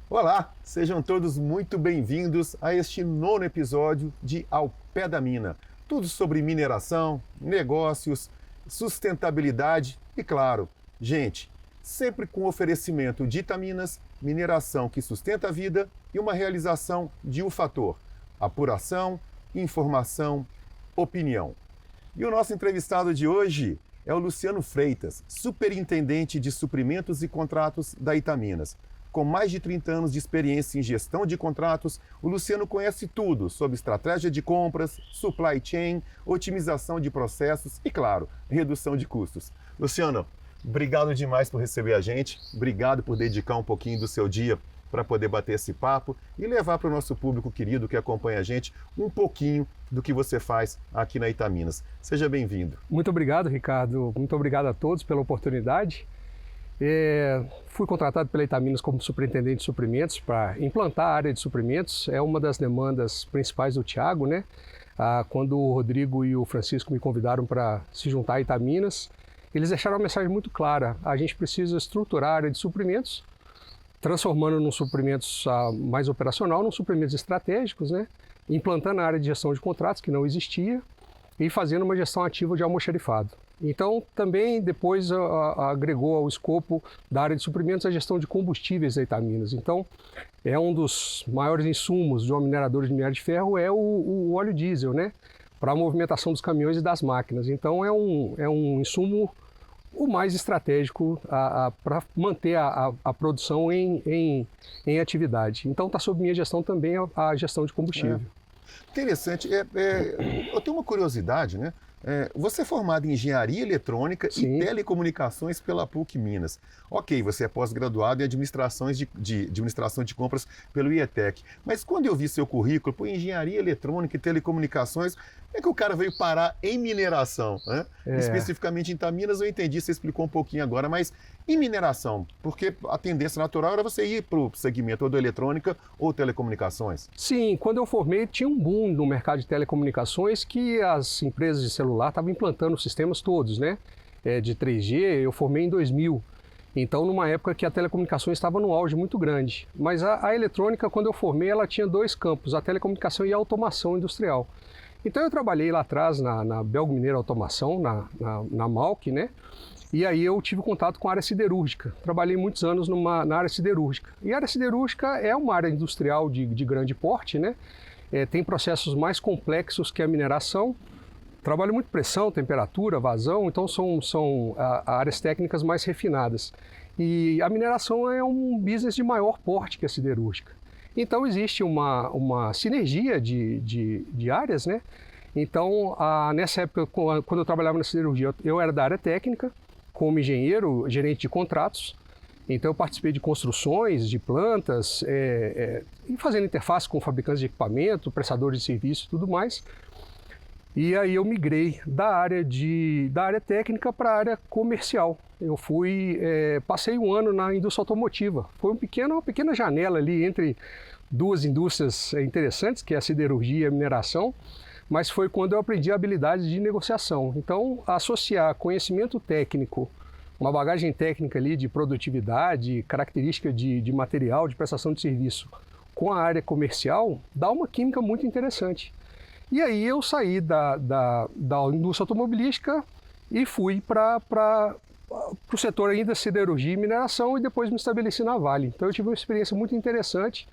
Olá, sejam todos muito bem-vindos a este nono episódio de Ao Pé da Mina. Tudo sobre mineração, negócios, sustentabilidade e, claro, gente, sempre com oferecimento de Itaminas, mineração que sustenta a vida e uma realização de um fator: apuração, informação, opinião. E o nosso entrevistado de hoje é o Luciano Freitas, superintendente de suprimentos e contratos da Itaminas. Com mais de 30 anos de experiência em gestão de contratos, o Luciano conhece tudo sobre estratégia de compras, supply chain, otimização de processos e, claro, redução de custos. Luciano, obrigado demais por receber a gente, obrigado por dedicar um pouquinho do seu dia para poder bater esse papo e levar para o nosso público querido que acompanha a gente um pouquinho do que você faz aqui na Itaminas. Seja bem-vindo. Muito obrigado, Ricardo. Muito obrigado a todos pela oportunidade. Fui contratado pela Itaminas como superintendente de suprimentos para implantar a área de suprimentos. É uma das demandas principais do Thiago, né? Quando o Rodrigo e o Francisco me convidaram para se juntar à Itaminas, eles deixaram uma mensagem muito clara: a gente precisa estruturar a área de suprimentos, transformando num suprimentos mais operacional, num suprimentos estratégicos, né? Implantando a área de gestão de contratos, que não existia, e fazendo uma gestão ativa de almoxarifado. Então, também depois agregou ao escopo da área de suprimentos a gestão de combustíveis da Itaminas. Então, é um dos maiores insumos de uma mineradora de minério de ferro é o óleo diesel, né? Para a movimentação dos caminhões e das máquinas. Então, é um insumo o mais estratégico para manter a produção em atividade. Então, está sob minha gestão também a gestão de combustível. Interessante. Eu tenho uma curiosidade, né? Você é formado em Engenharia Eletrônica Sim. e Telecomunicações pela PUC Minas. Ok, você é pós-graduado em administração de compras pelo IETEC. Mas quando eu vi seu currículo, por Engenharia Eletrônica e Telecomunicações, é que o cara veio parar em mineração, né? Especificamente em Itaminas, eu entendi, você explicou um pouquinho agora, mas em mineração, porque a tendência natural era você ir para o segmento ou da eletrônica ou telecomunicações. Sim, quando eu formei tinha um boom no mercado de telecomunicações que as empresas de celular estavam implantando os sistemas todos, né? De 3G, eu formei em 2000. Então, numa época que a telecomunicações estava num auge muito grande. Mas a eletrônica, quando eu formei, ela tinha dois campos, a telecomunicação e a automação industrial. Então, eu trabalhei lá atrás na Belgo Mineira Automação, na Malc, né? E aí eu tive contato com a área siderúrgica. Trabalhei muitos anos na área siderúrgica. E a área siderúrgica é uma área industrial de grande porte, né? Tem processos mais complexos que a mineração. Trabalho muito pressão, temperatura, vazão, então são áreas técnicas mais refinadas. E a mineração é um business de maior porte que a siderúrgica. Então existe uma sinergia de áreas, né? Então, nessa época, quando eu trabalhava na siderurgia, eu era da área técnica, como engenheiro, gerente de contratos. Então eu participei de construções, de plantas, e fazendo interface com fabricantes de equipamento, prestadores de serviço e tudo mais. E aí eu migrei da área técnica para a área comercial. Eu passei um ano na indústria automotiva. Foi uma pequena janela ali entre duas indústrias interessantes, que é a siderurgia e a mineração, mas foi quando eu aprendi a habilidade de negociação. Então, associar conhecimento técnico, uma bagagem técnica ali de produtividade, característica de material, de prestação de serviço, com a área comercial, dá uma química muito interessante. E aí eu saí da indústria automobilística e fui para o setor ainda siderurgia e mineração e depois me estabeleci na Vale. Então eu tive uma experiência muito interessante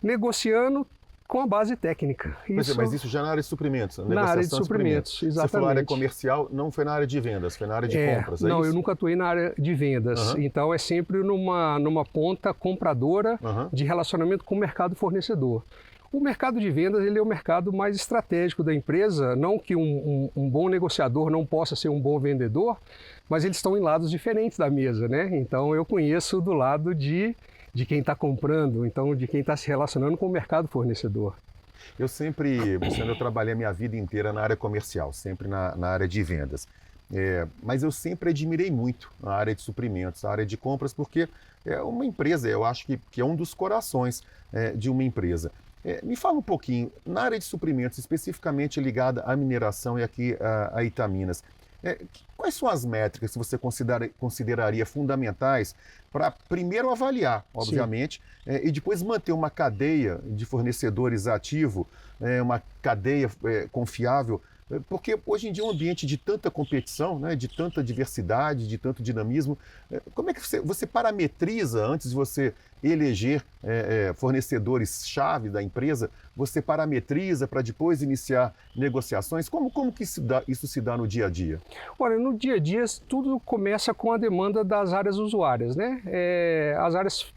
negociando com a base técnica. Mas isso já na área de suprimentos? Na área de suprimentos, exatamente. Você falou área comercial, não foi na área de vendas, foi na área de compras, é não, isso? eu nunca atuei na área de vendas. Então é sempre numa ponta compradora de relacionamento com o mercado fornecedor. O mercado de vendas ele é o mercado mais estratégico da empresa, não que um bom negociador não possa ser um bom vendedor, mas eles estão em lados diferentes da mesa, né? Então eu conheço do lado de quem está comprando, então de quem está se relacionando com o mercado fornecedor. Eu trabalhei a minha vida inteira na área comercial, sempre na área de vendas. Mas eu sempre admirei muito a área de suprimentos, a área de compras, porque é uma empresa, eu acho que é um dos corações de uma empresa. Me fala um pouquinho, na área de suprimentos, especificamente ligada à mineração e aqui a Itaminas, Quais são as métricas que você consideraria fundamentais para primeiro avaliar, obviamente, e depois manter uma cadeia de fornecedores ativo, uma cadeia confiável? Porque hoje em dia é um ambiente de tanta competição, né, de tanta diversidade, de tanto dinamismo. Como é que você parametriza, antes de você eleger fornecedores-chave da empresa, você parametriza para depois iniciar negociações? Como que isso se dá no dia a dia? Olha, no dia a dia tudo começa com a demanda das áreas usuárias, né? As áreas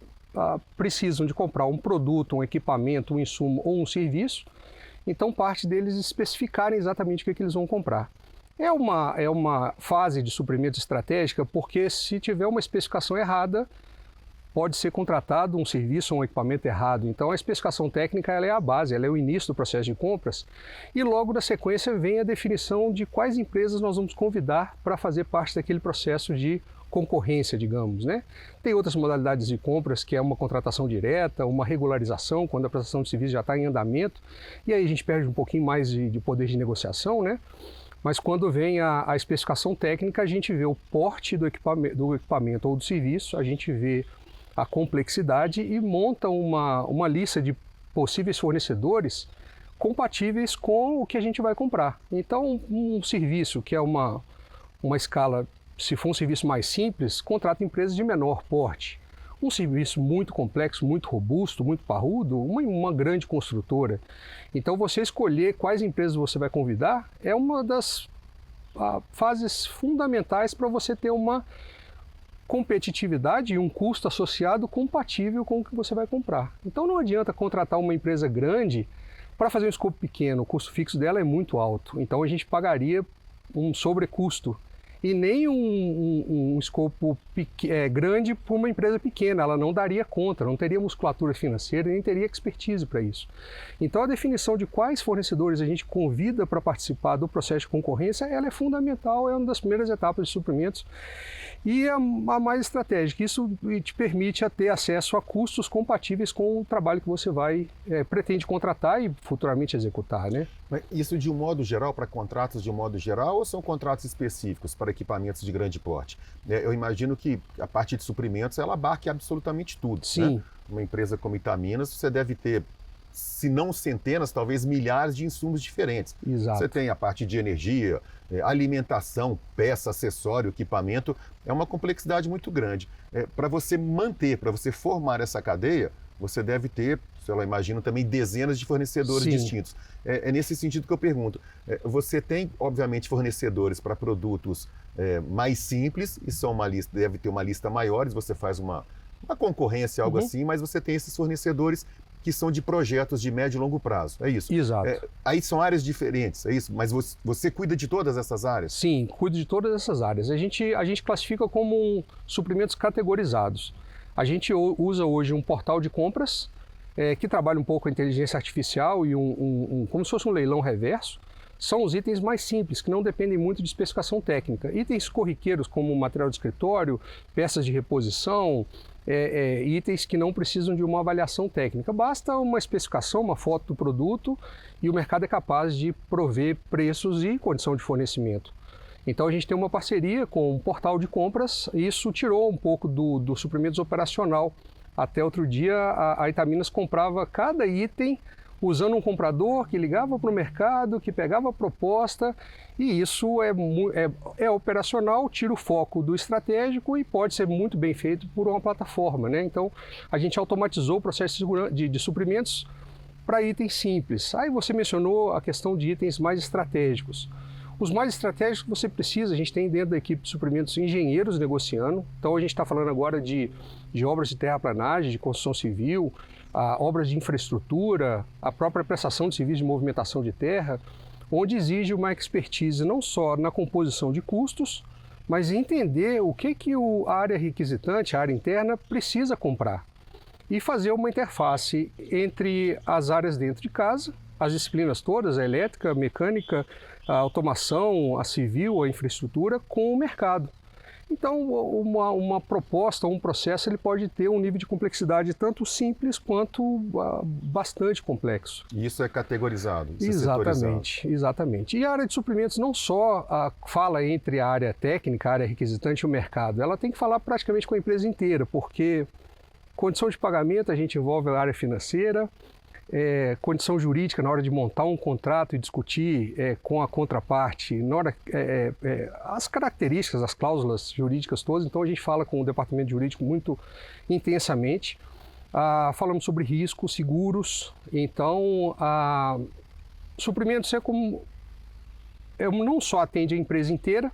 precisam de comprar um produto, um equipamento, um insumo ou um serviço. Então, parte deles especificarem exatamente o que eles vão comprar. É uma fase de suprimento estratégica, porque se tiver uma especificação errada, pode ser contratado um serviço ou um equipamento errado. Então, a especificação técnica ela é a base, ela é o início do processo de compras. E logo na sequência vem a definição de quais empresas nós vamos convidar para fazer parte daquele processo de concorrência, digamos, né? Tem outras modalidades de compras, que é uma contratação direta, uma regularização, quando a prestação de serviço já está em andamento, e aí a gente perde um pouquinho mais de poder de negociação, né? Mas quando vem a especificação técnica, a gente vê o porte do equipamento ou do serviço, a gente vê a complexidade e monta uma lista de possíveis fornecedores compatíveis com o que a gente vai comprar. Então, um serviço que é uma escala, se for um serviço mais simples, contrata empresas de menor porte. Um serviço muito complexo, muito robusto, muito parrudo, uma grande construtora. Então, você escolher quais empresas você vai convidar é uma das fases fundamentais para você ter uma competitividade e um custo associado compatível com o que você vai comprar. Então, não adianta contratar uma empresa grande para fazer um escopo pequeno. O custo fixo dela é muito alto. Então, a gente pagaria um sobrecusto e nem um escopo grande para uma empresa pequena. Ela não daria conta, não teria musculatura financeira, nem teria expertise para isso. Então, a definição de quais fornecedores a gente convida para participar do processo de concorrência, ela é fundamental, é uma das primeiras etapas de suprimentos e a mais estratégica. Isso te permite ter acesso a custos compatíveis com o trabalho que você pretende contratar e futuramente executar, né? Mas isso de um modo geral, para contratos de um modo geral, ou são contratos específicos para equipamentos de grande porte? Eu imagino que a parte de suprimentos ela abarque absolutamente tudo. Sim. Né? Uma empresa como Itaminas, você deve ter, se não centenas, talvez milhares de insumos diferentes. Exato. Você tem a parte de energia, alimentação, peça, acessório, equipamento, é uma complexidade muito grande. Para você manter, para você formar essa cadeia, você deve ter, sei lá, imagino também dezenas de fornecedores Sim. distintos. É nesse sentido que eu pergunto. Você tem, obviamente, fornecedores para produtos mais simples, e são deve ter uma lista maior, você faz uma concorrência, algo assim, mas você tem esses fornecedores que são de projetos de médio e longo prazo, é isso? Exato. Aí são áreas diferentes, é isso? Mas você cuida de todas essas áreas? Sim, cuido de todas essas áreas. A gente classifica como suprimentos categorizados. A gente usa hoje um portal de compras que trabalha um pouco a inteligência artificial e como se fosse um leilão reverso. São os itens mais simples, que não dependem muito de especificação técnica. Itens corriqueiros como material de escritório, peças de reposição, itens que não precisam de uma avaliação técnica. Basta uma especificação, uma foto do produto e o mercado é capaz de prover preços e condição de fornecimento. Então a gente tem uma parceria com um portal de compras e isso tirou um pouco do suprimentos operacional. Até outro dia a Itaminas comprava cada item usando um comprador que ligava para o mercado, que pegava a proposta, e isso é operacional, tira o foco do estratégico e pode ser muito bem feito por uma plataforma, né? Então, a gente automatizou o processo de suprimentos para itens simples. Aí você mencionou a questão de itens mais estratégicos. Os mais estratégicos que você precisa, a gente tem dentro da equipe de suprimentos engenheiros negociando. Então a gente está falando agora de obras de terraplanagem, de construção civil, obras de infraestrutura, a própria prestação de serviço de movimentação de terra, onde exige uma expertise não só na composição de custos, mas entender o que a área requisitante, a área interna, precisa comprar. E fazer uma interface entre as áreas dentro de casa, as disciplinas todas, a elétrica, a mecânica, a automação, a civil, a infraestrutura, com o mercado. Então, uma proposta, um processo, ele pode ter um nível de complexidade tanto simples quanto bastante complexo. E isso é categorizado, isso Exatamente, exatamente. E a área de suprimentos não só fala entre a área técnica, a área requisitante e o mercado, ela tem que falar praticamente com a empresa inteira, porque condição de pagamento a gente envolve a área financeira, condição jurídica na hora de montar um contrato e discutir com a contraparte, na hora, as características, as cláusulas jurídicas todas, então a gente fala com o departamento jurídico muito intensamente. Falamos sobre riscos, seguros, então suprimentos não só atende a empresa inteira,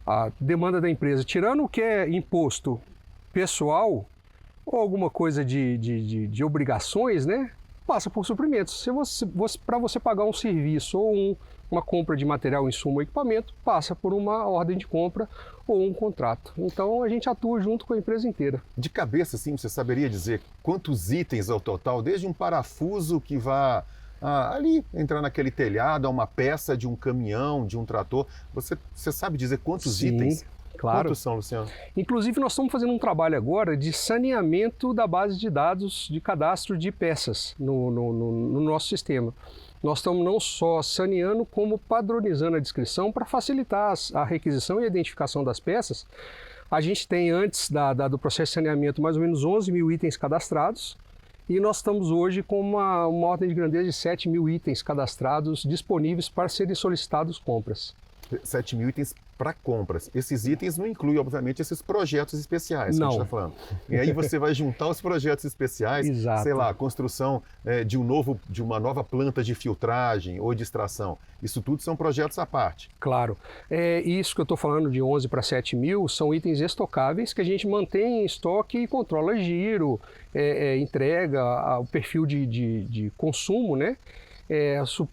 a demanda da empresa, tirando o que é imposto pessoal ou alguma coisa de obrigações, né? Passa por suprimentos. Para você pagar um serviço ou uma compra de material, insumo ou equipamento, passa por uma ordem de compra ou um contrato. Então a gente atua junto com a empresa inteira. De cabeça, sim, você saberia dizer quantos itens ao total, desde um parafuso que vá ali entrar naquele telhado, a uma peça de um caminhão, de um trator. Você sabe dizer quantos itens? Claro. Quantos são, Luciano? Inclusive, nós estamos fazendo um trabalho agora de saneamento da base de dados de cadastro de peças no nosso sistema. Nós estamos não só saneando, como padronizando a descrição para facilitar a requisição e a identificação das peças. A gente tem, antes do processo de saneamento, mais ou menos 11 mil itens cadastrados, e nós estamos hoje com uma ordem de grandeza de 7 mil itens cadastrados disponíveis para serem solicitados compras. 7 mil itens para compras. Esses itens não incluem, obviamente, esses projetos especiais que a gente está falando. E aí você vai juntar os projetos especiais, Exato. Sei lá, a construção de uma nova planta de filtragem ou de extração. Isso tudo são projetos à parte. Claro. Isso que eu estou falando de 11 para 7 mil são itens estocáveis que a gente mantém em estoque e controla giro, entrega, o perfil de consumo, né?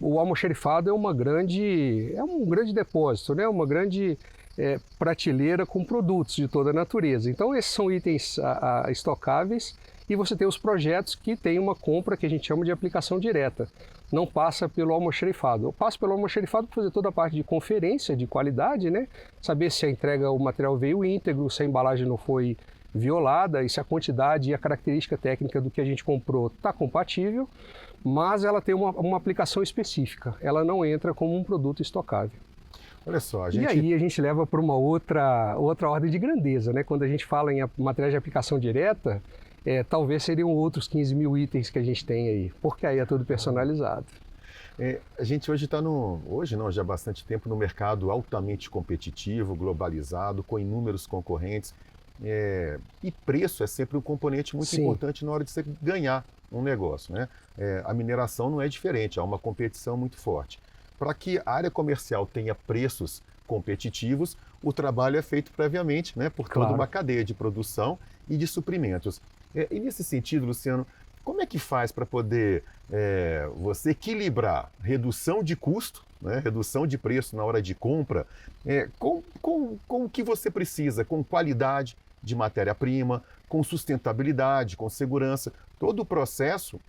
O almoxarifado é um grande depósito, né? Uma grande prateleira com produtos de toda a natureza. Então esses são itens estocáveis, e você tem os projetos que tem uma compra que a gente chama de aplicação direta. Não passa pelo almoxarifado. Eu passo pelo almoxarifado para fazer toda a parte de conferência de qualidade, né? Saber se a entrega, o material veio íntegro, se a embalagem não foi violada e se a quantidade e a característica técnica do que a gente comprou está compatível, mas ela tem uma aplicação específica, ela não entra como um produto estocável. Olha só, E aí a gente leva para uma outra ordem de grandeza, né? Quando a gente fala em materiais de aplicação direta, talvez seriam outros 15 mil itens que a gente tem aí, porque aí é tudo personalizado. A gente hoje está já há bastante tempo, no mercado altamente competitivo, globalizado, com inúmeros concorrentes. E preço é sempre um componente muito importante na hora de você ganhar um negócio, né? A mineração não é diferente, há uma competição muito forte. Para que a área comercial tenha preços competitivos, o trabalho é feito previamente, né, por toda uma cadeia de produção e de suprimentos. E nesse sentido, Luciano, como é que faz para poder você equilibrar redução de custo, né, redução de preço na hora de compra, com o que você precisa, com qualidade de matéria-prima, com sustentabilidade, com segurança? Todo o processo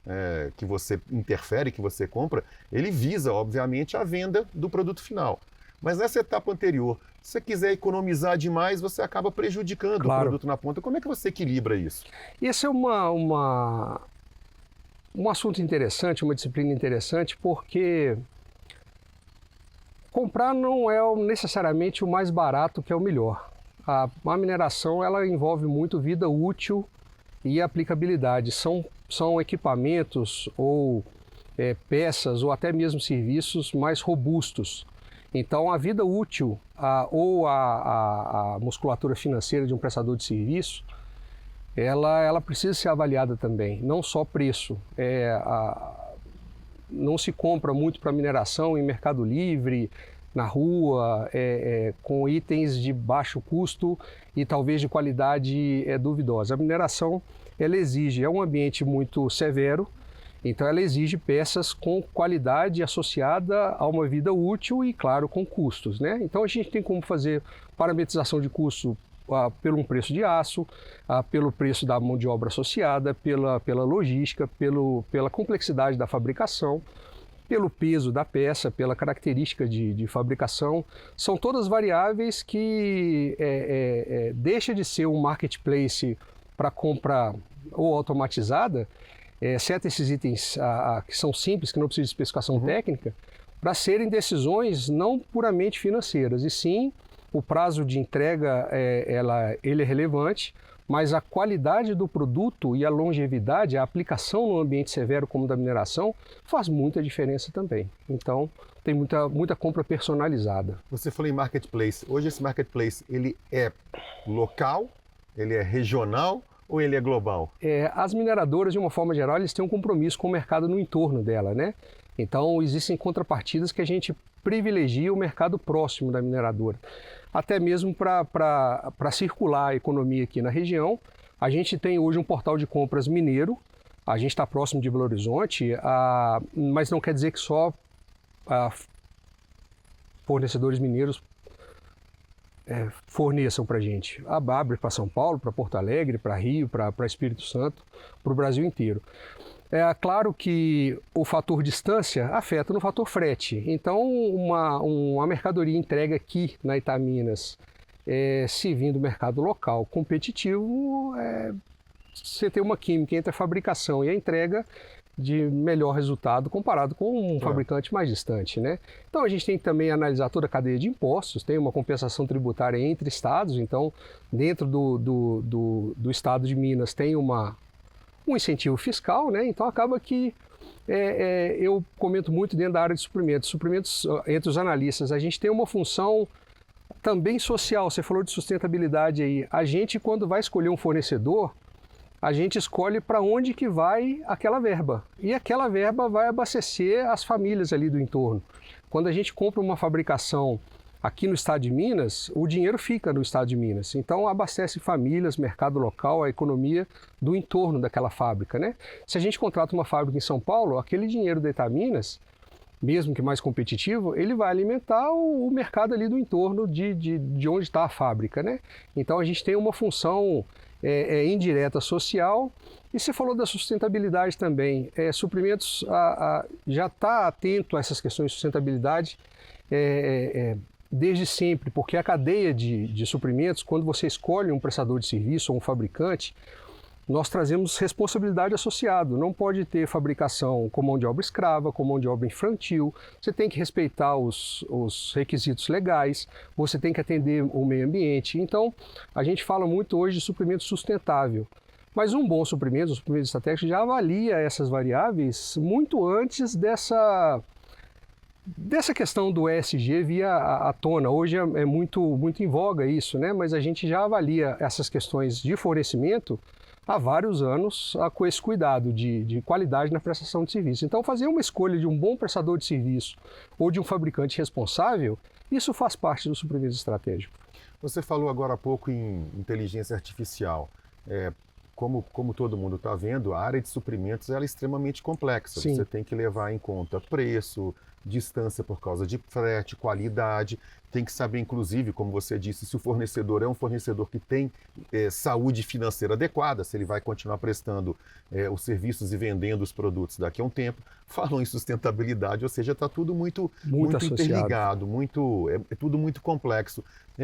que você interfere, que você compra, ele visa, obviamente, a venda do produto final. Mas nessa etapa anterior, se você quiser economizar demais, você acaba prejudicando o produto na ponta. Como é que você equilibra isso? Esse é um assunto interessante, uma disciplina interessante, porque comprar não é necessariamente o mais barato que é o melhor. A mineração, ela envolve muito vida útil e aplicabilidade. São equipamentos ou peças ou até mesmo serviços mais robustos. Então a vida útil ou a musculatura financeira de um prestador de serviço, ela precisa ser avaliada também, não só preço. Não se compra muito para mineração em mercado livre, na rua, com itens de baixo custo e talvez de qualidade duvidosa. A mineração, ela exige, é um ambiente muito severo, então ela exige peças com qualidade associada a uma vida útil e, claro, com custos, né? Então a gente tem como fazer parametrização de custo pelo preço de aço, pelo preço da mão de obra associada, pela logística, pela complexidade da fabricação. pelo peso da peça, pela característica de fabricação. São todas variáveis que deixa de ser um marketplace para compra ou automatizada, exceto esses itens que são simples, que não precisam de especificação técnica, para serem decisões não puramente financeiras, e sim o prazo de entrega ele é relevante, mas a qualidade do produto e a longevidade, a aplicação no ambiente severo como da mineração, faz muita diferença também. Então, tem muita compra personalizada. Você falou em marketplace. Hoje esse marketplace, ele é local, ele é regional ou ele é global? As mineradoras, de uma forma geral, eles têm um compromisso com o mercado no entorno dela, né? Então, existem contrapartidas que a gente privilegia o mercado próximo da mineradora. Até mesmo para circular a economia aqui na região. A gente tem hoje um portal de compras mineiro, a gente está próximo de Belo Horizonte, mas não quer dizer que só fornecedores mineiros forneçam para a gente. Abre para São Paulo, para Porto Alegre, para Rio, para Espírito Santo, para o Brasil inteiro. É claro que o fator distância afeta no fator frete. Então, uma mercadoria entregue aqui na Itaminas, se vir do mercado local competitivo, você tem uma química entre a fabricação e a entrega de melhor resultado comparado com um fabricante mais distante, né? Então, a gente tem que também analisar toda a cadeia de impostos, tem uma compensação tributária entre estados, então, dentro do estado de Minas tem um incentivo fiscal, né? Então acaba que eu comento muito dentro da área de suprimentos. Suprimentos, entre os analistas, a gente tem uma função também social. Você falou de sustentabilidade aí. A gente, quando vai escolher um fornecedor, a gente escolhe para onde que vai aquela verba. E aquela verba vai abastecer as famílias ali do entorno. Quando a gente compra uma fabricação aqui no estado de Minas, o dinheiro fica no estado de Minas. Então, abastece famílias, mercado local, a economia do entorno daquela fábrica, né? Se a gente contrata uma fábrica em São Paulo, aquele dinheiro da Itaminas, mesmo que mais competitivo, ele vai alimentar o mercado ali do entorno de onde está a fábrica, né? Então, a gente tem uma função indireta social. E você falou da sustentabilidade também. Suprimentos já está atento a essas questões de sustentabilidade, desde sempre, porque a cadeia de suprimentos, quando você escolhe um prestador de serviço ou um fabricante, nós trazemos responsabilidade associada. Não pode ter fabricação com mão de obra escrava, com mão de obra infantil. Você tem que respeitar os requisitos legais, você tem que atender o meio ambiente. Então, a gente fala muito hoje de suprimento sustentável. Mas um bom suprimento, um suprimento estratégico, já avalia essas variáveis muito antes dessa questão do ESG vir à tona. Hoje é muito em voga isso, né? Mas a gente já avalia essas questões de fornecimento há vários anos com esse cuidado de qualidade na prestação de serviço. Então, fazer uma escolha de um bom prestador de serviço ou de um fabricante responsável, isso faz parte do suprimento estratégico. Você falou agora há pouco em inteligência artificial. Como todo mundo está vendo, a área de suprimentos ela é extremamente complexa. Sim. Você tem que levar em conta preço, distância por causa de frete, qualidade. Tem que saber, inclusive, como você disse, se o fornecedor é um fornecedor que tem saúde financeira adequada, se ele vai continuar prestando os serviços e vendendo os produtos daqui a um tempo. Falou em sustentabilidade, ou seja, está tudo muito interligado, é tudo muito complexo.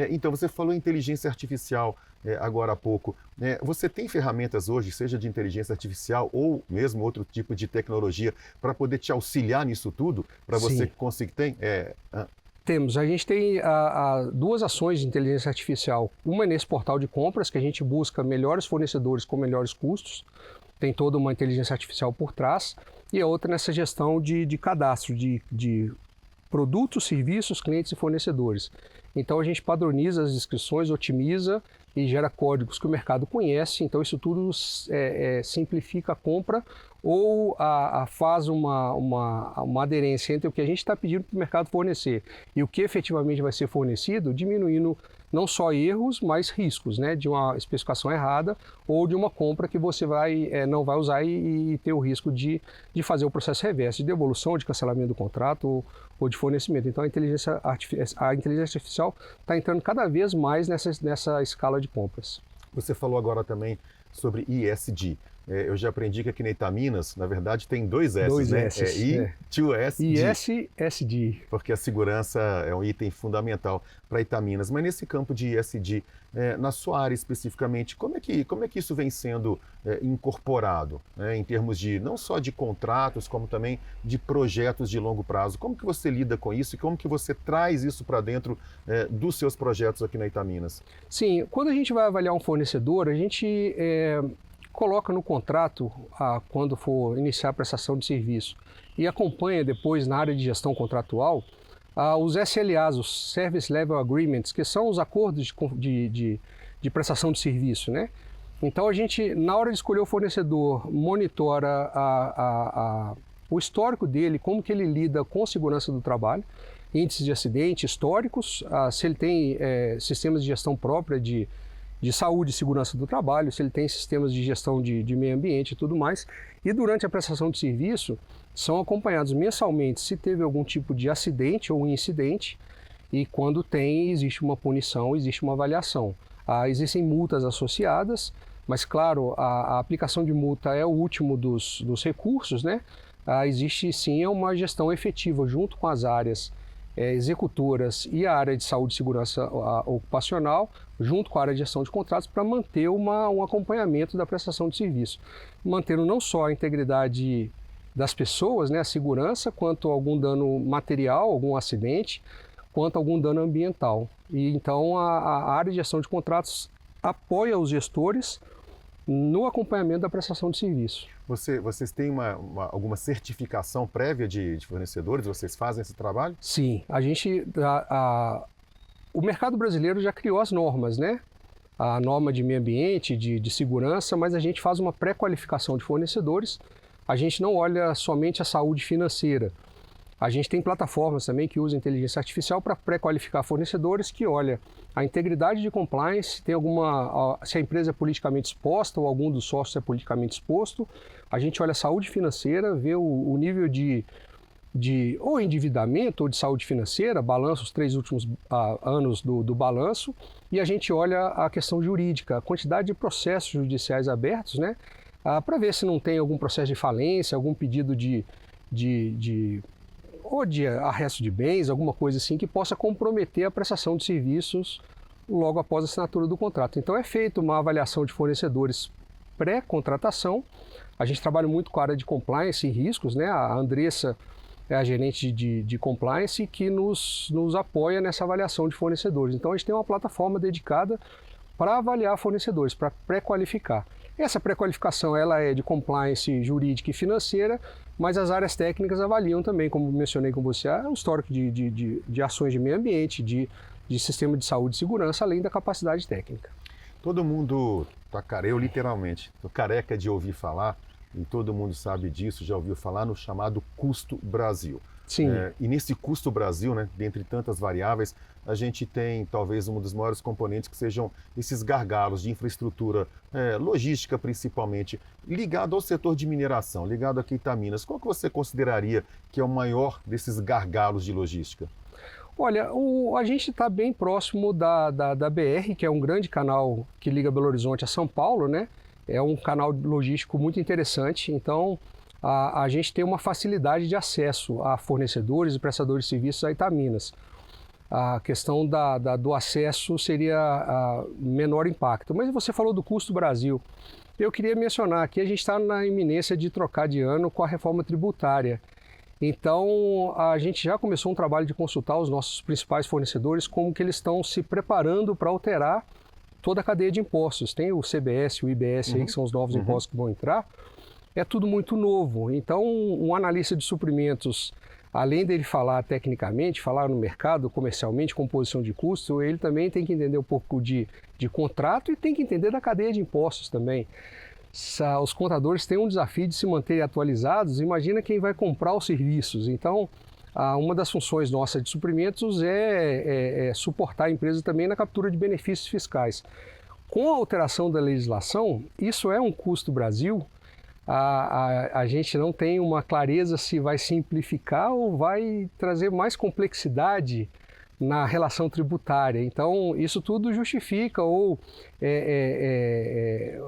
Então, você falou em inteligência artificial agora há pouco. Você tem ferramentas hoje, seja de inteligência artificial ou mesmo outro tipo de tecnologia, para poder te auxiliar nisso tudo? Para você conseguir... Temos. A gente tem duas ações de inteligência artificial. Uma é nesse portal de compras, que a gente busca melhores fornecedores com melhores custos. Tem toda uma inteligência artificial por trás. E a outra nessa gestão de cadastro de produtos, serviços, clientes e fornecedores. Então a gente padroniza as inscrições, otimiza e gera códigos que o mercado conhece. Então isso tudo simplifica a compra ou faz uma aderência entre o que a gente está pedindo para o mercado fornecer e o que efetivamente vai ser fornecido, diminuindo não só erros, mas riscos, né, de uma especificação errada ou de uma compra que você não vai usar e ter o risco de fazer o processo reverso, de devolução, de cancelamento do contrato ou de fornecimento. Então a inteligência artificial está entrando cada vez mais nessa escala de compras. Você falou agora também sobre ESG. Eu já aprendi que aqui na Itaminas, na verdade, tem dois S, Dois né? S's, I2SD. ISD. Porque a segurança é um item fundamental para Itaminas. Mas nesse campo de ISD, na sua área especificamente, como é que isso vem sendo incorporado, né, em termos de não só de contratos, como também de projetos de longo prazo? Como que você lida com isso e como que você traz isso para dentro dos seus projetos aqui na Itaminas? Sim, quando a gente vai avaliar um fornecedor, a gente coloca no contrato, quando for iniciar a prestação de serviço, e acompanha depois na área de gestão contratual, os SLAs, os Service Level Agreements, que são os acordos de prestação de serviço, né? Então a gente, na hora de escolher o fornecedor, monitora o histórico dele, como que ele lida com segurança do trabalho, índices de acidente históricos, se ele tem sistemas de gestão própria de saúde e segurança do trabalho, se ele tem sistemas de gestão de meio ambiente e tudo mais. E durante a prestação de serviço, são acompanhados mensalmente se teve algum tipo de acidente ou incidente, e quando tem, existe uma punição, existe uma avaliação. Existem multas associadas, mas claro, a aplicação de multa é o último dos recursos, né? Existe sim uma gestão efetiva junto com as áreas executoras e a área de saúde e segurança ocupacional, junto com a área de gestão de contratos, para manter um acompanhamento da prestação de serviço, mantendo não só a integridade das pessoas, né, a segurança, quanto algum dano material, algum acidente, quanto algum dano ambiental. E então a área de gestão de contratos apoia os gestores no acompanhamento da prestação de serviço. Vocês têm alguma certificação prévia de fornecedores? Vocês fazem esse trabalho? Sim, o mercado brasileiro já criou as normas, né? A norma de meio ambiente, de segurança, mas a gente faz uma pré-qualificação de fornecedores. A gente não olha somente a saúde financeira. A gente tem plataformas também que usam inteligência artificial para pré-qualificar fornecedores, que olha a integridade de compliance, se a empresa é politicamente exposta ou algum dos sócios é politicamente exposto. A gente olha a saúde financeira, vê o nível de ou endividamento ou de saúde financeira, balanço, os 3 últimos anos do balanço, e a gente olha a questão jurídica, a quantidade de processos judiciais abertos, né, para ver se não tem algum processo de falência, algum pedido ou de arresto de bens, alguma coisa assim que possa comprometer a prestação de serviços logo após a assinatura do contrato. Então é feita uma avaliação de fornecedores pré-contratação. A gente trabalha muito com a área de compliance e riscos, né? A Andressa é a gerente de compliance que nos apoia nessa avaliação de fornecedores. Então a gente tem uma plataforma dedicada para avaliar fornecedores, para pré-qualificar. Essa pré-qualificação ela é de compliance jurídica e financeira, mas as áreas técnicas avaliam também, como mencionei com você, o histórico de ações de meio ambiente, de sistema de saúde e segurança, além da capacidade técnica. Todo mundo tá eu literalmente, tô careca de ouvir falar, e todo mundo sabe disso, já ouviu falar no chamado custo Brasil. Sim. E nesse custo Brasil, né, dentre tantas variáveis, a gente tem talvez um dos maiores componentes que sejam esses gargalos de infraestrutura, logística principalmente, ligado ao setor de mineração, ligado aqui a Itaminas. Qual que você consideraria que é o maior desses gargalos de logística? Olha, a gente está bem próximo da BR, que é um grande canal que liga Belo Horizonte a São Paulo, né? É um canal logístico muito interessante, então a gente tem uma facilidade de acesso a fornecedores e prestadores de serviços a Itaminas. A questão do acesso seria menor impacto. Mas você falou do custo Brasil. Eu queria mencionar que a gente está na iminência de trocar de ano com a reforma tributária. Então, a gente já começou um trabalho de consultar os nossos principais fornecedores, como que eles estão se preparando para alterar toda a cadeia de impostos. Tem o CBS, o IBS, aí, que são os novos impostos que vão entrar. É tudo muito novo. Então, um analista de suprimentos, além dele falar tecnicamente, falar no mercado, comercialmente, composição de custo, ele também tem que entender um pouco de contrato e tem que entender da cadeia de impostos também. Os contadores têm um desafio de se manterem atualizados. Imagina quem vai comprar os serviços. Então, uma das funções nossas de suprimentos é suportar a empresa também na captura de benefícios fiscais. Com a alteração da legislação, isso é um custo Brasil. A gente não tem uma clareza se vai simplificar ou vai trazer mais complexidade na relação tributária. Então, isso tudo justifica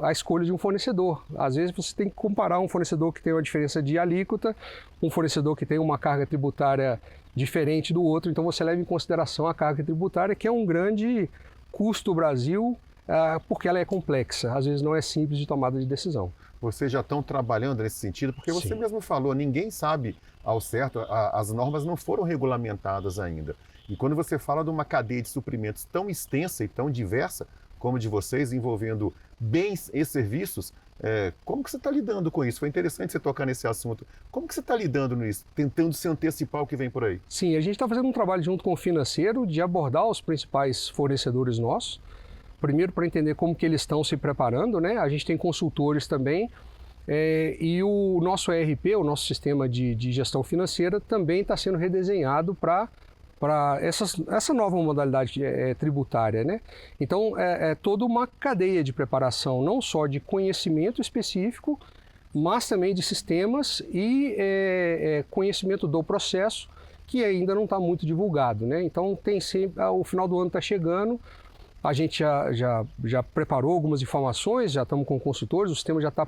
a escolha de um fornecedor. Às vezes você tem que comparar um fornecedor que tem uma diferença de alíquota, um fornecedor que tem uma carga tributária diferente do outro, então você leva em consideração a carga tributária, que é um grande custo do Brasil, porque ela é complexa, às vezes não é simples de tomada de decisão. Vocês já estão trabalhando nesse sentido, porque você Sim. mesmo falou, ninguém sabe ao certo, as normas não foram regulamentadas ainda. E quando você fala de uma cadeia de suprimentos tão extensa e tão diversa como a de vocês, envolvendo bens e serviços, como que você está lidando com isso? Foi interessante você tocar nesse assunto. Como que você está lidando nisso, tentando se antecipar ao que vem por aí? Sim, a gente está fazendo um trabalho junto com o financeiro de abordar os principais fornecedores nossos, primeiro para entender como que eles estão se preparando, né? A gente tem consultores também, e o nosso ERP, o nosso sistema de gestão financeira, também está sendo redesenhado para essa nova modalidade tributária, né? Então, é toda uma cadeia de preparação, não só de conhecimento específico, mas também de sistemas e conhecimento do processo, que ainda não está muito divulgado, né? Então, tem sempre, o final do ano está chegando, a gente já preparou algumas informações, já estamos com consultores, o sistema já está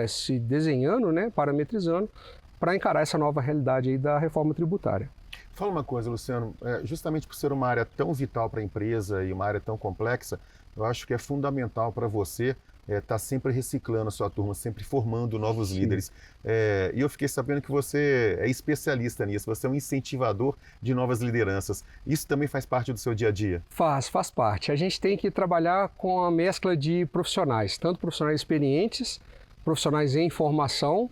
se desenhando, né, parametrizando, para encarar essa nova realidade aí da reforma tributária. Fala uma coisa, Luciano, justamente por ser uma área tão vital para a empresa e uma área tão complexa, eu acho que é fundamental para você estar sempre reciclando a sua turma, sempre formando novos Sim. líderes. E eu fiquei sabendo que você é especialista nisso, você é um incentivador de novas lideranças. Isso também faz parte do seu dia a dia? Faz parte. A gente tem que trabalhar com a mescla de profissionais, tanto profissionais experientes, profissionais em formação,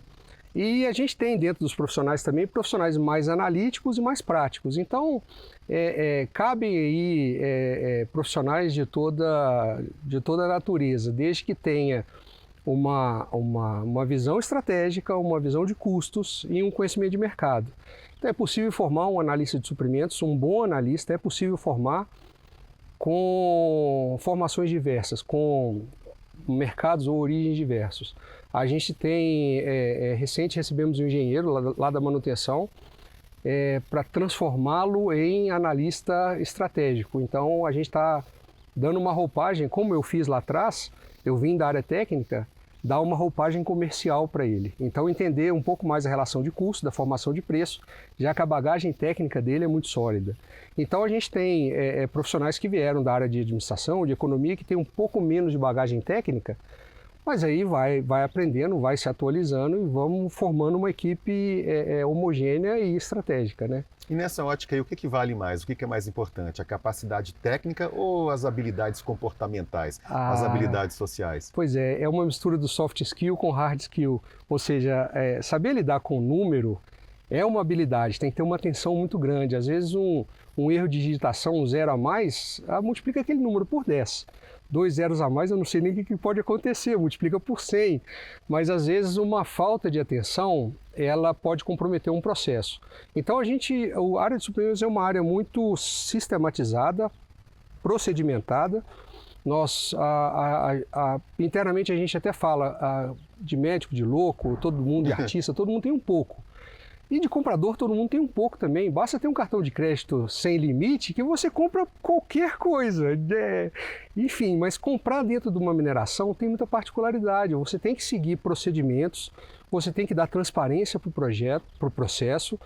e a gente tem dentro dos profissionais também profissionais mais analíticos e mais práticos. Então, cabem aí profissionais de toda a natureza, desde que tenha uma visão estratégica, uma visão de custos e um conhecimento de mercado. Então, é possível formar um analista de suprimentos, um bom analista, é possível formar com formações diversas, com mercados ou origens diversos. A gente tem, recente recebemos um engenheiro lá da manutenção para transformá-lo em analista estratégico. Então a gente está dando uma roupagem, como eu fiz lá atrás, eu vim da área técnica, dar uma roupagem comercial para ele. Então entender um pouco mais a relação de custo, da formação de preço, já que a bagagem técnica dele é muito sólida. Então a gente tem profissionais que vieram da área de administração, de economia, que tem um pouco menos de bagagem técnica, mas aí vai aprendendo, vai se atualizando e vamos formando uma equipe homogênea e estratégica, né? E nessa ótica aí, o que vale mais? O que é mais importante? A capacidade técnica ou as habilidades comportamentais, as habilidades sociais? Pois é uma mistura do soft skill com hard skill, ou seja, saber lidar com o número é uma habilidade, tem que ter uma atenção muito grande. Às vezes um erro de digitação, um zero a mais, multiplica aquele número por 10. 2 zeros a mais, eu não sei nem o que pode acontecer, multiplica por 100. Mas às vezes uma falta de atenção, ela pode comprometer um processo. Então a área de suprimentos é uma área muito sistematizada, procedimentada. Nós, internamente a gente até fala de médico, de louco, todo mundo, de artista, todo mundo tem um pouco. E de comprador todo mundo tem um pouco também. Basta ter um cartão de crédito sem limite que você compra qualquer coisa. Enfim, mas comprar dentro de uma mineração tem muita particularidade. Você tem que seguir procedimentos, você tem que dar transparência para o projeto, para o processo,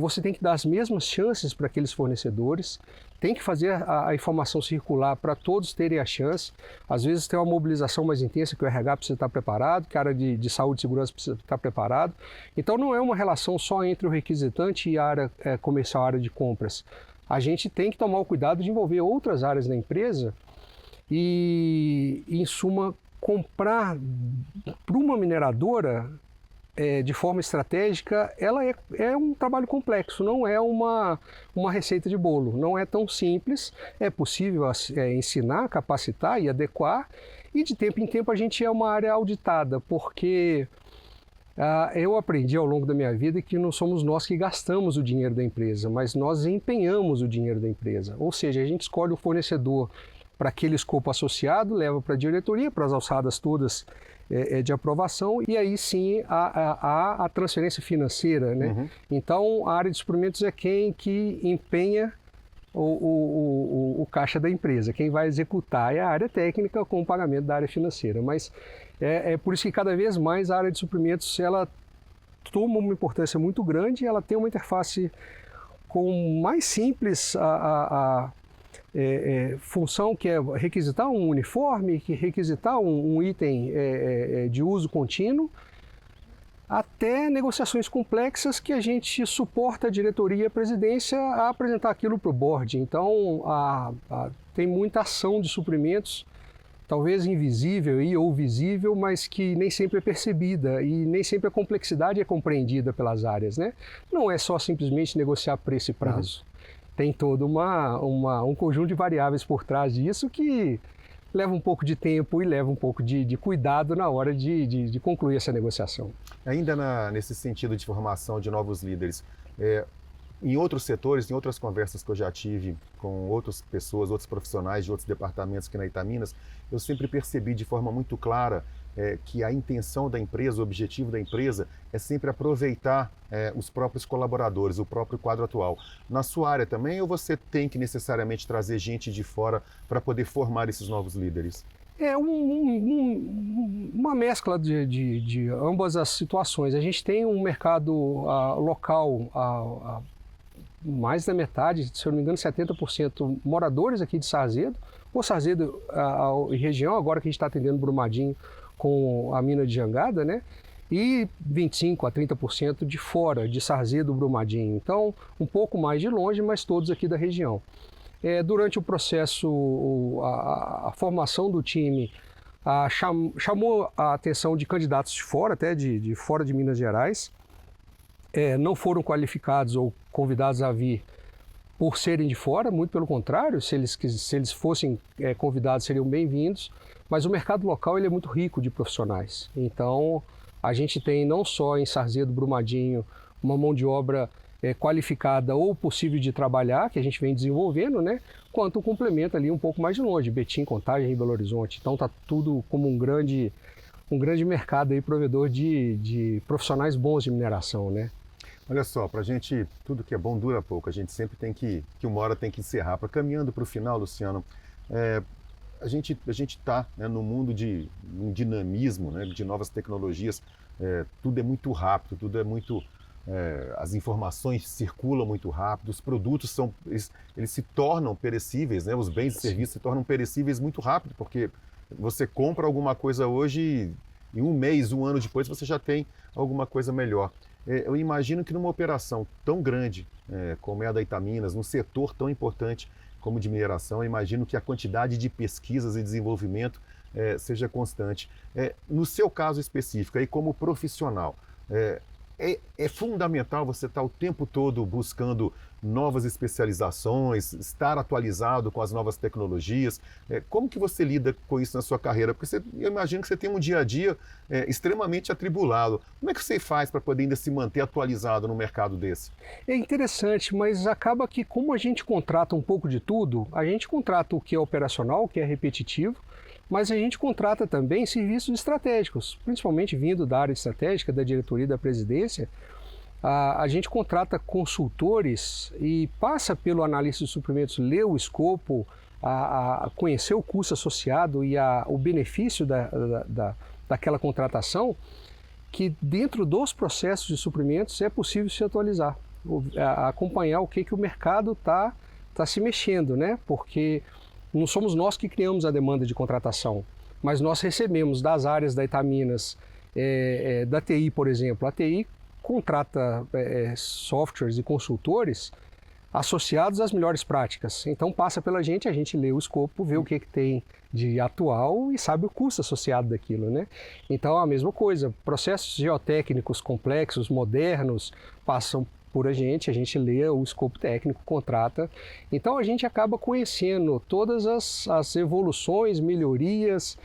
você tem que dar as mesmas chances para aqueles fornecedores, tem que fazer a informação circular para todos terem a chance. Às vezes tem uma mobilização mais intensa que o RH precisa estar preparado, que a área de saúde e segurança precisa estar preparado. Então não é uma relação só entre o requisitante e a área comercial, a área de compras. A gente tem que tomar o cuidado de envolver outras áreas da empresa e em suma, comprar para uma mineradora de forma estratégica, ela é um trabalho complexo, não é uma receita de bolo, não é tão simples, é possível ensinar, capacitar e adequar, e de tempo em tempo a gente é uma área auditada, porque eu aprendi ao longo da minha vida que não somos nós que gastamos o dinheiro da empresa, mas nós empenhamos o dinheiro da empresa, ou seja, a gente escolhe o fornecedor para aquele escopo associado, leva para a diretoria, para as alçadas todas de aprovação, e aí sim há a transferência financeira, né? Uhum. Então a área de suprimentos é quem que empenha o caixa da empresa. Quem vai executar é a área técnica com o pagamento da área financeira. Mas é por isso que cada vez mais a área de suprimentos ela toma uma importância muito grande, ela tem uma interface com mais simples função, que é requisitar um uniforme, que requisitar um item de uso contínuo, até negociações complexas que a gente suporta a diretoria e a presidência a apresentar aquilo para o board. Então, tem muita ação de suprimentos, talvez invisível ou visível, mas que nem sempre é percebida e nem sempre a complexidade é compreendida pelas áreas, né? Não é só simplesmente negociar preço e prazo. Tem todo um conjunto de variáveis por trás disso que leva um pouco de tempo e leva um pouco de cuidado na hora de concluir essa negociação. Ainda nesse sentido de formação de novos líderes, em outros setores, em outras conversas que eu já tive com outras pessoas, outros profissionais de outros departamentos aqui na Itaminas, eu sempre percebi de forma muito clara que a intenção da empresa, o objetivo da empresa é sempre aproveitar os próprios colaboradores, o próprio quadro atual. Na sua área também, ou você tem que necessariamente trazer gente de fora para poder formar esses novos líderes? É uma mescla de ambas as situações. A gente tem um mercado local, mais da metade, se eu não me engano, 70% moradores aqui de Sarzedo, ou Sarzedo e região, agora que a gente está atendendo Brumadinho com a mina de Jangada, né? E 25% a 30% de fora, de Sarzedo, Brumadinho. Então, um pouco mais de longe, mas todos aqui da região. Durante o processo, a formação do time chamou a atenção de candidatos de fora, até de fora de Minas Gerais. Não foram qualificados ou convidados a vir por serem de fora, muito pelo contrário, se eles fossem convidados seriam bem-vindos, mas o mercado local ele é muito rico de profissionais. Então, a gente tem não só em Sarzedo, Brumadinho, uma mão de obra qualificada ou possível de trabalhar, que a gente vem desenvolvendo, né? Quanto um complemento ali um pouco mais de longe, Betim, Contagem e Belo Horizonte. Então está tudo como um grande mercado aí, provedor de profissionais bons de mineração, né? Olha só, para a gente, tudo que é bom dura pouco, a gente sempre tem que uma hora tem que encerrar. Caminhando para o final, Luciano, a gente está, né, no mundo de um dinamismo, né, de novas tecnologias, tudo é muito rápido, tudo é muito... as informações circulam muito rápido, os produtos eles se tornam perecíveis, né? Os bens e serviços se tornam perecíveis muito rápido, porque você compra alguma coisa hoje e um mês, um ano depois você já tem alguma coisa melhor. Eu imagino que numa operação tão grande como é a da Itaminas, num setor tão importante como de mineração, eu imagino que a quantidade de pesquisas e desenvolvimento seja constante. No seu caso específico, aí como profissional, é fundamental você estar o tempo todo buscando novas especializações, estar atualizado com as novas tecnologias. Como que você lida com isso na sua carreira? Porque eu imagino que você tem um dia a dia extremamente atribulado. Como é que você faz para poder ainda se manter atualizado num mercado desse? É interessante, mas acaba que como a gente contrata um pouco de tudo, a gente contrata o que é operacional, o que é repetitivo, mas a gente contrata também serviços estratégicos, principalmente vindo da área estratégica, da diretoria e da presidência. A gente contrata consultores e passa pelo analista de suprimentos, lê o escopo, a conhecer o custo associado e o benefício daquela contratação, que dentro dos processos de suprimentos é possível se atualizar, acompanhar o que o mercado está se mexendo, né? Porque não somos nós que criamos a demanda de contratação, mas nós recebemos das áreas da Itaminas, da TI, por exemplo. A TI contrata softwares e consultores associados às melhores práticas. Então passa pela gente, a gente lê o escopo, vê o que tem de atual e sabe o custo associado daquilo, né? Então a mesma coisa, processos geotécnicos complexos, modernos, passam por a gente lê o escopo técnico, contrata. Então a gente acaba conhecendo todas as evoluções, melhorias,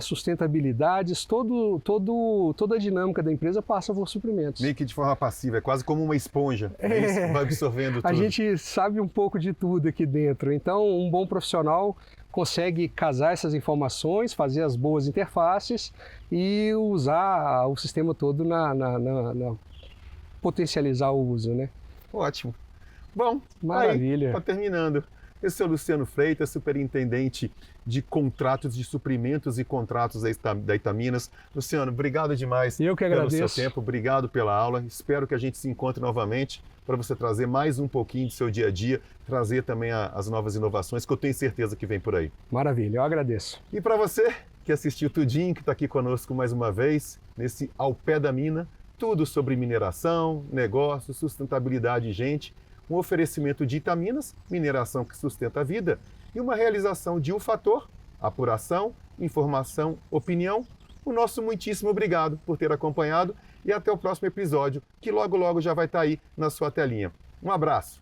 sustentabilidades, toda a dinâmica da empresa passa por suprimentos. Meio que de forma passiva, é quase como uma esponja, isso, vai absorvendo tudo. A gente sabe um pouco de tudo aqui dentro, então um bom profissional consegue casar essas informações, fazer as boas interfaces e usar o sistema todo potencializar o uso, né? Ótimo. Bom, Maravilha. Está terminando. Esse é o Luciano Freitas, superintendente de contratos de suprimentos e contratos da Itaminas. Luciano, obrigado demais Eu que agradeço. pelo seu tempo, obrigado pela aula. Espero que a gente se encontre novamente para você trazer mais um pouquinho do seu dia a dia, trazer também as novas inovações que eu tenho certeza que vem por aí. Maravilha, eu agradeço. E para você que assistiu tudinho, que está aqui conosco mais uma vez, nesse Ao Pé da Mina, tudo sobre mineração, negócio, sustentabilidade e gente, um oferecimento de Itaminas, mineração que sustenta a vida, e uma realização de Ufator, apuração, informação, opinião. O nosso muitíssimo obrigado por ter acompanhado e até o próximo episódio, que logo logo já vai estar aí na sua telinha. Um abraço!